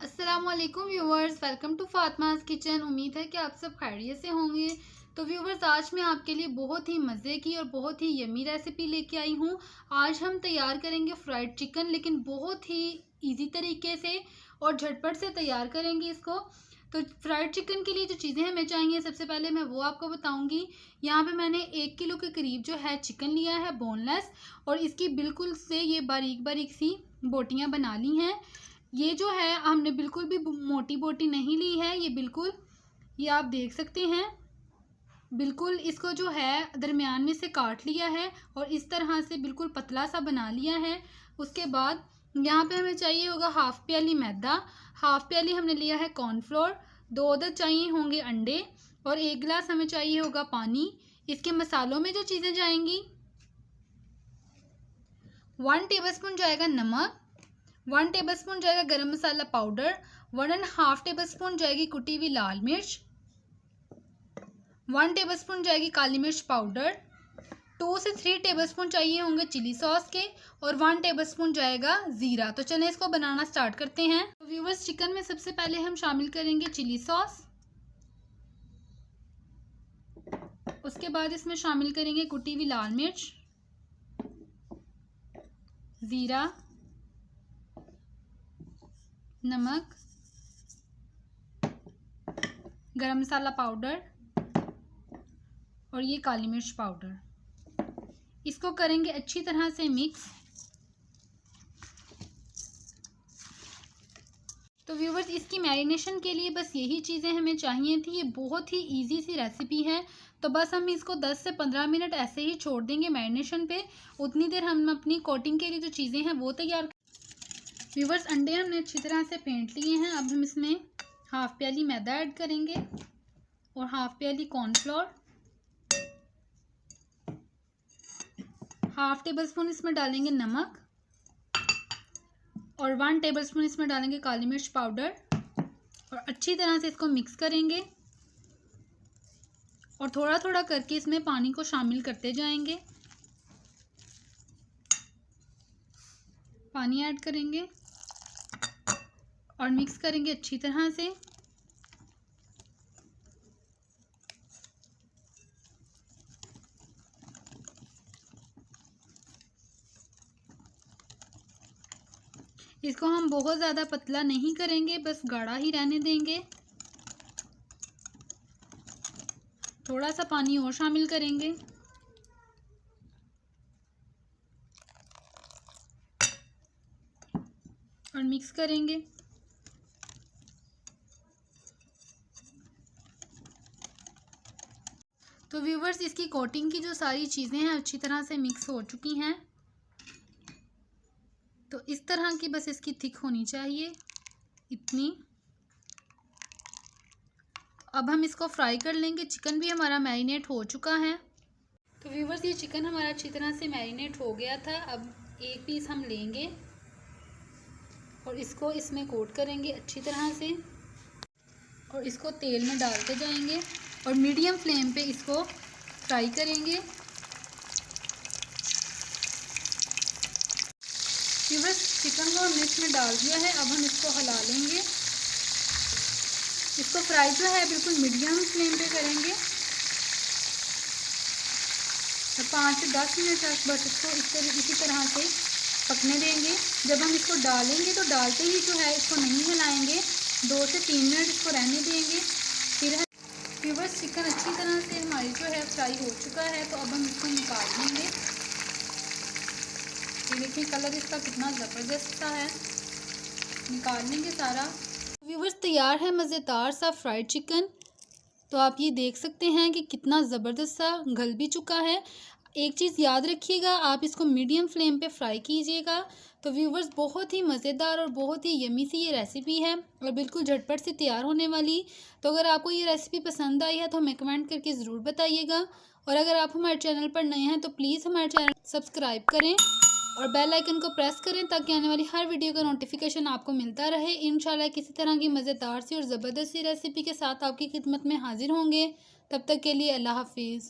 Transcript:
अस्सलाम वालेकुम viewers, welcome to Fatima's kitchen. उम्मीद है कि आप सब खैरियत से होंगे। तो व्यूवर्स, आज मैं आपके लिए बहुत ही मज़े की और बहुत ही यमी रेसिपी लेके आई हूँ। आज हम तैयार करेंगे फ्राइड चिकन, लेकिन बहुत ही इजी तरीके से और झटपट से तैयार करेंगे इसको। तो फ्राइड चिकन के लिए जो चीज़ें हमें चाहिए, सबसे पहले मैं वो आपको बताऊंगी। यहाँ पे मैंने 1 किलो के करीब जो है चिकन लिया है बोनलेस, और इसकी बिल्कुल से ये बारीक बारीक सी बोटियाँ बना ली हैं। ये जो है हमने बिल्कुल भी मोटी बोटी नहीं ली है, ये बिल्कुल, ये आप देख सकते हैं, बिल्कुल इसको जो है दरमियान में से काट लिया है और इस तरह से बिल्कुल पतला सा बना लिया है। उसके बाद यहाँ पे हमें चाहिए होगा हाफ प्याली मैदा, हाफ प्याली हमने लिया है कॉर्नफ्लोर, 2 अदद चाहिए होंगे अंडे और 1 गिलास हमें चाहिए होगा पानी। इसके मसालों में जो चीज़ें जाएंगी, 1 टेबलस्पून जाएगा नमक, 1 टेबलस्पून जाएगा गरम मसाला पाउडर, 1.5 टेबलस्पून जाएगी कुटी हुई लाल मिर्च, 1 टेबलस्पून जाएगी काली मिर्च पाउडर, 2 से 3 टेबलस्पून चाहिए होंगे चिली सॉस के, और 1 टेबलस्पून जाएगा ज़ीरा। तो चलें इसको बनाना स्टार्ट करते हैं। तो व्यूवर्स, चिकन में सबसे पहले हम शामिल करेंगे चिली सॉस। उसके बाद इसमें शामिल करेंगे कुटी हुई लाल मिर्च, ज़ीरा, नमक, गरम मसाला पाउडर और ये काली मिर्च पाउडर। इसको करेंगे अच्छी तरह से मिक्स। तो व्यूवर्स, इसकी मैरिनेशन के लिए बस यही चीज़ें हमें चाहिए थी। ये बहुत ही इजी सी रेसिपी है। तो बस हम इसको 10 से 15 मिनट ऐसे ही छोड़ देंगे मैरिनेशन पे। उतनी देर हम अपनी कोटिंग के लिए जो चीज़ें हैं वो तैयार। व्यूवर्स, अंडे हमने अच्छी तरह से फेंट लिए हैं। अब हम इसमें हाफ प्याली मैदा ऐड करेंगे और हाफ प्याली कॉर्नफ्लोर, हाफ टेबल स्पून इसमें डालेंगे नमक और 1 टेबलस्पून इसमें डालेंगे काली मिर्च पाउडर, और अच्छी तरह से इसको मिक्स करेंगे और थोड़ा थोड़ा करके इसमें पानी को शामिल करते जाएंगे। पानी ऐड करेंगे और मिक्स करेंगे अच्छी तरह से। इसको हम बहुत ज़्यादा पतला नहीं करेंगे, बस गाढ़ा ही रहने देंगे। थोड़ा सा पानी और शामिल करेंगे और मिक्स करेंगे। तो व्यूवर्स, इसकी कोटिंग की जो सारी चीज़ें हैं अच्छी तरह से मिक्स हो चुकी हैं। तो इस तरह की बस इसकी थिक होनी चाहिए, इतनी। अब हम इसको फ्राई कर लेंगे। चिकन भी हमारा मैरिनेट हो चुका है। तो व्यूवर्स, ये चिकन हमारा अच्छी तरह से मैरिनेट हो गया था। अब एक पीस हम लेंगे और इसको इसमें कोट करेंगे अच्छी तरह से और इसको तेल में डालते जाएंगे और मीडियम फ्लेम पे इसको फ्राई करेंगे। व्यूवर्स, चिकन को हमने इसमें डाल दिया है। अब हम इसको हिला लेंगे। इसको फ्राई जो है बिल्कुल मीडियम फ्लेम पे करेंगे और 5 से 10 मिनट तक बस इसको इसी तरह से पकने देंगे। जब हम इसको डालेंगे तो डालते ही जो है इसको नहीं हिलाएंगे, 2 से 3 मिनट इसको रहने देंगे। फिर व्यूवर्स, चिकन अच्छी तरह से हमारी जो है फ्राई हो चुका है। तो अब हम इसको निकाल लेंगे। ये देखिए कलर इसका कितना ज़बरदस्त सा है। निकाल लेंगे सारा। व्यूवर्स, तैयार है मज़ेदार सा फ्राइड चिकन। तो आप ये देख सकते हैं कि कितना ज़बरदस्त सा गल भी चुका है। एक चीज़ याद रखिएगा, आप इसको मीडियम फ्लेम पे फ्राई कीजिएगा। तो व्यूवर्स, बहुत ही मज़ेदार और बहुत ही यमी सी ये रेसिपी है और बिल्कुल झटपट से तैयार होने वाली। तो अगर आपको ये रेसिपी पसंद आई है तो हमें कमेंट करके ज़रूर बताइएगा। और अगर आप हमारे चैनल पर नए हैं तो प्लीज़ हमारे चैनल सब्सक्राइब करें और बेल आइकन को प्रेस करें ताकि आने वाली हर वीडियो का नोटिफिकेशन आपको मिलता रहे। इंशाल्लाह किसी तरह की मज़ेदार सी और ज़बरदस्त सी रेसिपी के साथ आपकी खिदमत में हाजिर होंगे। तब तक के लिए अल्लाह हाफिज़।